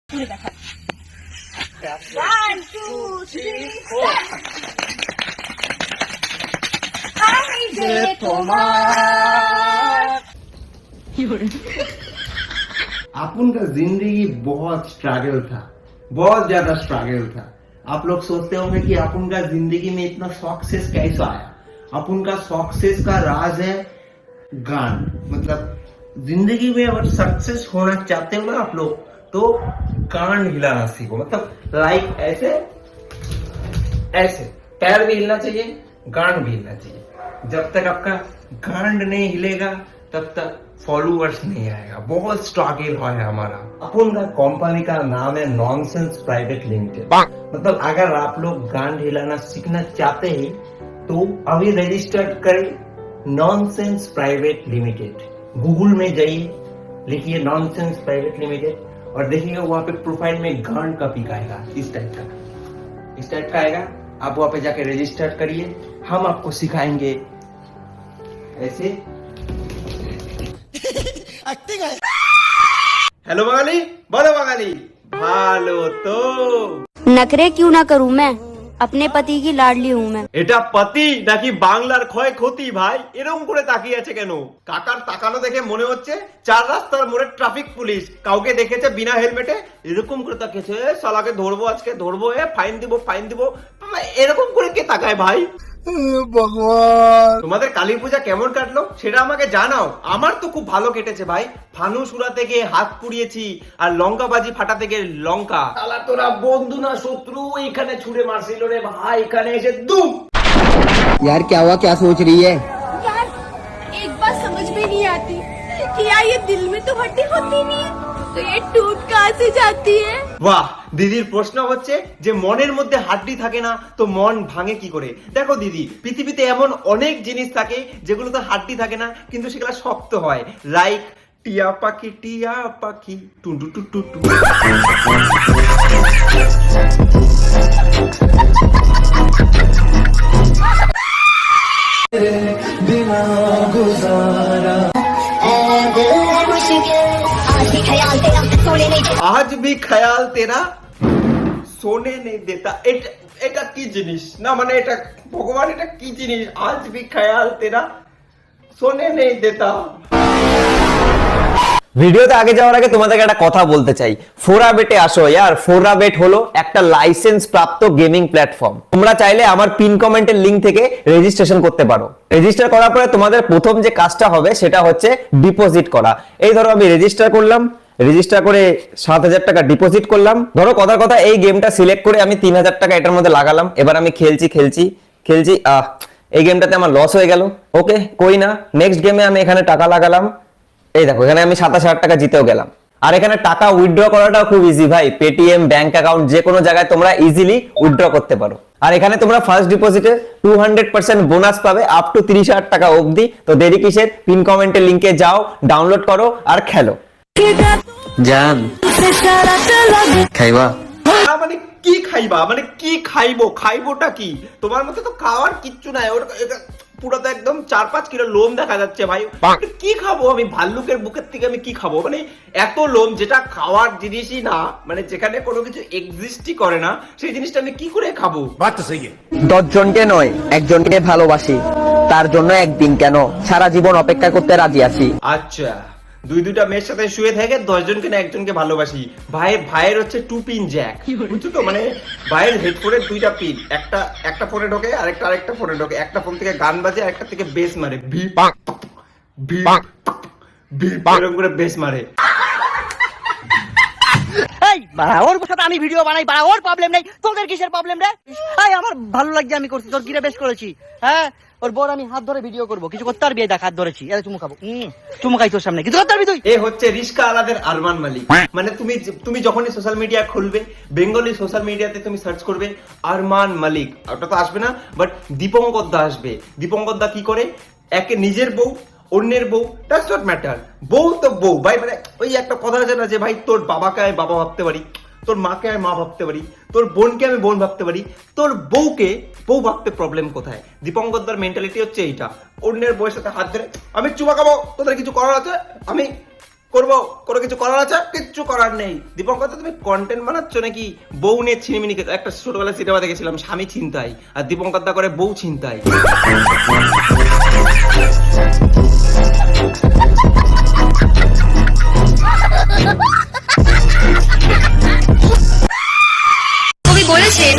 1 2 3 अपन का जिंदगी बहुत स्ट्रगल था, बहुत ज्यादा स्ट्रगल था। आप लोग सोचते होंगे कि अपन का जिंदगी में इतना सक्सेस कैसे आया। अपन का सक्सेस का राज है गान। मतलब जिंदगी में अगर सक्सेस होना चाहते हो ना आप लोग, तो कान हिलाना सीखो। मतलब लाइक ऐसे ऐसे पैर भी हिलना चाहिए, गांड भी हिलना चाहिए। जब तक आपका गांड नहीं हिलेगा तब तक फॉलोअर्स नहीं आएगा। बहुत स्ट्रगल है हमारा। अपन का कंपनी का नाम है नॉनसेंस प्राइवेट लिमिटेड। मतलब अगर आप लोग गांड हिलाना सीखना चाहते हैं तो अभी रजिस्टर करें नॉनसेंस प्राइवेट लिमिटेड। गूगल में जाइए, लिखिए नॉनसेंस प्राइवेट लिमिटेड और देखिएगा वहां पे प्रोफाइल में गांड का पिक आएगा। इस टाइप का आएगा। आप वहां पे जाके रजिस्टर करिए। हम आपको सिखाएंगे ऐसे एक्टिंग है। हेलो बंगाली, बोलो बंगाली, भालो तो नखरे क्यों ना करूं मैं, अपने पति की लाडली हूँ मैं। এটা পাতি নাকি বাংলার ক্ষয়ক্ষতি ভাই? এরকম করে তাকিয়ে আছে কেন? কাকার তাকানো দেখে মনে হচ্ছে চার রাস্তার মোড়ে ট্রাফিক পুলিশ কাউকে দেখেছে বিনা হেলমেটে, এরকম করে তাকিয়েছে। শালাকে ধরবো, আজকে ধরবো, ফাইন দিব। এরকম করে কে তাকায় ভাই? ভগবান, তোমাদের কালী পূজা কেমন কাটলো সেটা আমাকে জানাও। আমার তো খুব ভালো কেটেছে ভাই। ফানুস উড়াতে গিয়ে হাত পুড়িয়েছি আর লঙ্কা বাজি ফাটাতে গিয়ে লঙ্কা। শালা তোরা বন্ধু না শত্রু এখানে ছুড়ে মারছিল রে ভাই, এখানে এসে দুম। यार क्या हुआ, क्या सोच रही है? यार एक बात समझ में नहीं आती कि यार ये दिल में तो हड्डी होती नहीं है, तो ये टूट कहाँ से जाती है? বাহ, দিদির প্রশ্ন হচ্ছে যে মনের মধ্যে হাড্ডি থাকে না তো মন ভাঙে কি করে? দেখো দিদি, পৃথিবীতে এমন অনেক জিনিস থাকে যেগুলো তো হাড্ডি থাকে না কিন্তু সেগুলো শক্ত হয়। লাইক টিয়া পাখি টুন্টু টু টু। बिना गुजारा आज भी ख्याल तेरा सोने नहीं देता। এটা কি জিনিস না, মানে এটা ভগবান, এটা কি জিনিস? আজ भी ख्याल तेरा सोने नहीं देता। ভিডিওতে আগে যাওয়ার আগে তোমাদেরকে একটা কথা বলতে চাই। ফোরাবেটে আসো ইয়ার। ফোরাবেট হলো একটা লাইসেন্স প্রাপ্ত গেমিং প্ল্যাটফর্ম। তোমরা চাইলে আমার পিন কমেন্টের লিংক থেকে রেজিস্ট্রেশন করতে পারো। রেজিস্টার করার পরে তোমাদের প্রথম যে কাজটা হবে সেটা হচ্ছে ডিপোজিট করা। এই ধরো আমি রেজিস্টার করলাম, রেজিস্টার করে 7,000 টাকা ডিপোজিট করলাম। ধরো কথার কথা এই গেমটা সিলেক্ট করে আমি 3,000 টাকা এটার মধ্যে লাগালাম। এবার আমি খেলছি এই গেমটাতে আমার লস হয়ে গেল। ওকে, কই না, নেক্সট গেমে আমি এখানে টাকা লাগালাম। এই দেখো এখানে আমি 27,000 টাকা জিতেও গেলাম। আর এখানে টাকা উইথড্র করাটাও খুব ইজি ভাই। পেটিএম, ব্যাংক অ্যাকাউন্ট যে কোনো জায়গায় তোমরা ইজিলি উইথড্র করতে পারো। আর এখানে তোমরা ফার্স্ট ডিপোজিটে 200% বোনাস পাবে আপ টু 30,000 টাকা অবধি। তো দেরি কিসের? পিন কমেন্টের লিংকে যাও, ডাউনলোড করো আর খেলো। जान खाइबा মানে কি খাইবা, মানে কি খাইবোটা কি? তোমার মধ্যে তো খাওয়ার কিচ্ছু নাই। ওর পুরো তো একদম 4-5 কিলো লোম দেখা যাচ্ছে ভাই। কি খাবো আমি? ভাল্লুকের বুকের থেকে আমি কি খাবো? মানে এত লোম, যেটা খাওয়ার জিনিসই না, মানে যেখানে কোনো কিছু এক্সিস্টই করে না, সেই জিনিসটা আমি কি করে খাবো? 10 জনকে নয়, একজনকে ভালোবাসি, তার জন্য একদিন কেন সারা জীবন অপেক্ষা করতে রাজি আছি। আচ্ছা, দুইটা মেয়ের সাথে শুয়ে থেকে 10 জনকে না একজনকে ভালোবাসি। ভাইয়ের হচ্ছে 2 পিন জ্যাক, বুঝছো তো? মানে ভাইয়ের হেডফোনের 2টা পিন, একটা ফোনে ঢোকে আরেকটা ফোনে ঢোকে। একটা ফোন থেকে গান বাজে, আরেকটা থেকে বেস মারে, এরকম করে বেস মারে। এই বাড়া, ওর সাথে আমি ভিডিও বানাই, বাড়া ওর প্রবলেম নেই, তোদের কিসের প্রবলেম রে? এই আমার ভালো লাগছে, আমি করছি, তোর কিরে বেশ করেছি। হ্যাঁ, ওর বড় আমি হাত ধরে ভিডিও করবো, কিছু করতে পারবি? দেখ হাত ধরেছি, এর চুমু খাবো, চুমু খাই তোর সামনে, কিছু করতে পারবি তুই? এ হচ্ছে রিস্কা আলাদের আরমান মালিক। মানে তুমি যখনই সোশ্যাল মিডিয়া খুলবে, বেঙ্গলি সোশ্যাল মিডিয়াতে তুমি সার্চ করবে আরমান মালিক, ওটা তো আসবে না, বাট দীপঙ্কর দা আসবে। দীপঙ্কর দা কি করে? একে নিজের বউ, অন্যের বউ, দ্যাটস নট ম্যাটার। বউ তো বউ ভাই। মানে ওই একটা কথা আছে না যে ভাই তোর বাবাকে আমি বাবা ভাবতে পারি, তোর মাকে আমি মা ভাবতে পারি, তোর বোনকে আমি বোন ভাবতে পারি, তোর বউকে বউ ভাবতে প্রবলেম কোথায়? দীপঙ্কর দার মেন্টালিটি হচ্ছে এইটা। অন্যের বউয়ের সাথে হাত ধরে আমি চুমা খাবো, তোদের কিছু করার আছে? আমি করবো, কোনো কিছু করার আছে? কিচ্ছু করার নেই। দীপঙ্কর দা, তুমি কন্টেন্ট বানাচ্ছ নাকি? বউ নিয়ে ছিনিমিনি খেতে। একটা ছোটবেলায় সিনেমা দেখেছিলাম, স্বামী ছিনতাই, আর দীপঙ্কর দা করে বউ ছিনতাই। কবি বলেছেন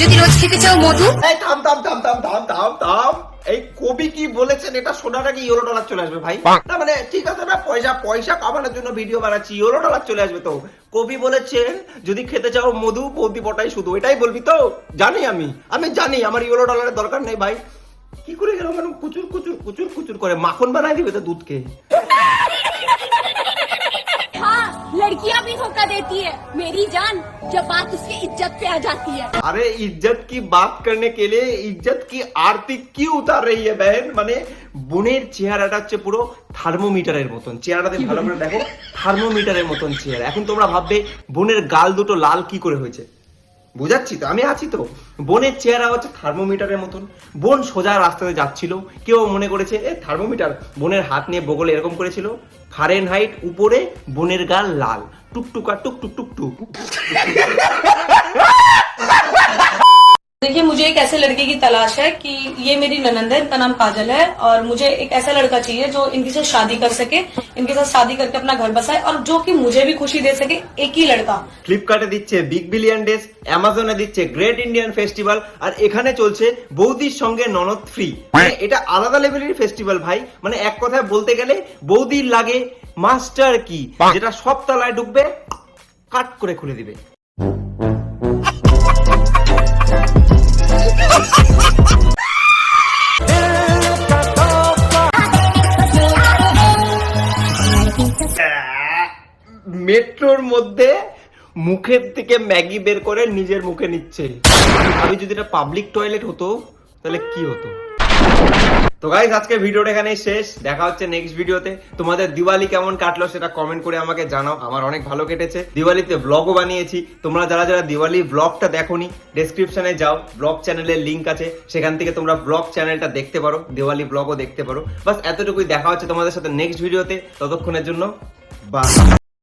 যদি রোজ খেতে চাও মধু। এই থাম থাম থাম থাম থাম থাম থাম। এই কবি কি বলেছেন এটা শোনার আগে ইউরো ডলার চলে আসবে ভাই। না মানে ঠিক আছে না, পয়সা পয়সা কামানোর জন্য ভিডিও বানাচ্ছি, ইউরো ডলার চলে আসবে তো। কবি বলেছেন যদি খেতে চাও মধু, বৌদি পটাই শুধু, এটাই বলবি তো? জানি আমি জানি আমার ইউরো ডলারের দরকার নেই ভাই। কি করে গেল মানে কুচুর কুচুর কুচুর কুচুর করে মাখন বানাই দিবে তো দুধকে। हाँ, लड़कियां भी धोखा देती है मेरी जान, जब बात उसकी इज्जत पे आ जाती है। अरे इज्जत की बात करने के लिए इज्जत की आरती क्यों उतार रही है बहन? মানে বোনের চেহারাটা হচ্ছে পুরো থার্মোমিটারের মতন। চেহারাটা ভালো করে দেখো, থার্মোমিটারের মতন চেহারা। এখন তোমরা ভাববে বোনের গাল দুটো লাল কি করে হয়েছে। বুঝাচ্ছি তো, আমি আছি তো। বোনের চেহারা হচ্ছে থার্মোমিটারের মতন। বোন সোজা রাস্তাতে যাচ্ছিল, কেউ মনে করেছে এ থার্মোমিটার, বোনের হাত নিয়ে বগলে এরকম করেছিল, ফারেনহাইট উপরে, বোনের গাল লাল, টুকটুকা টুক টুক টুক টুক। देखिए, मुझे एक ऐसे लड़के की तलाश है कि ये मेरी ननंद है, इनका नाम काजल है, और मुझे एक ऐसा लड़का चाहिए जो इनके साथ शादी कर सके, इनके साथ शादी करके अपना घर बसाए, और जो कि मुझे भी खुशी दे सके। एक ही लड़का। ফ্লিপকার্টে দিচ্ছে বিগ বিলিয়ন ডেজ, অ্যামাজনে দিচ্ছে গ্রেট ইন্ডিয়ান ফেস্টিভ্যাল, আর এখানে চলছে বৌদির সঙ্গে ননদ ফ্রি। এটা আলাদা লেভেলের ফেস্টিভ্যাল ভাই। মানে এক কথায় বলতে গেলে বৌদির লাগে মাস্টার কি, যেটা সব তলায় ঢুকবে কাট করে খুলে দিবে। মেট্রোর মধ্যে মুখের থেকে ম্যাগি বের করে নিজের মুখে নিচ্ছে। আমি যদি এটা পাবলিক টয়লেট হতো তাহলে কি হতো? তো গাইস, আজকে ভিডিওটা এখানেই শেষ। দেখা হচ্ছে নেক্সট ভিডিওতে। তোমাদের দিওয়ালি কেমন কাটলো সেটা কমেন্ট করে আমাকে জানাও। আমার অনেক ভালো কেটেছে। দিওয়ালিতে ব্লগও বানিয়েছি। তোমরা যারা যারা দিওয়ালি ব্লগটা দেখোনি, ডেসক্রিপশনে যাও, ব্লগ চ্যানেলের লিংক আছে, সেখান থেকে তোমরা ব্লগ চ্যানেলটা দেখতে পারো, দিওয়ালি ব্লগও দেখতে পারো। বাস এতটুকুই। দেখা হচ্ছে তোমাদের সাথে নেক্সট ভিডিওতে। ততক্ষণের জন্য বাই।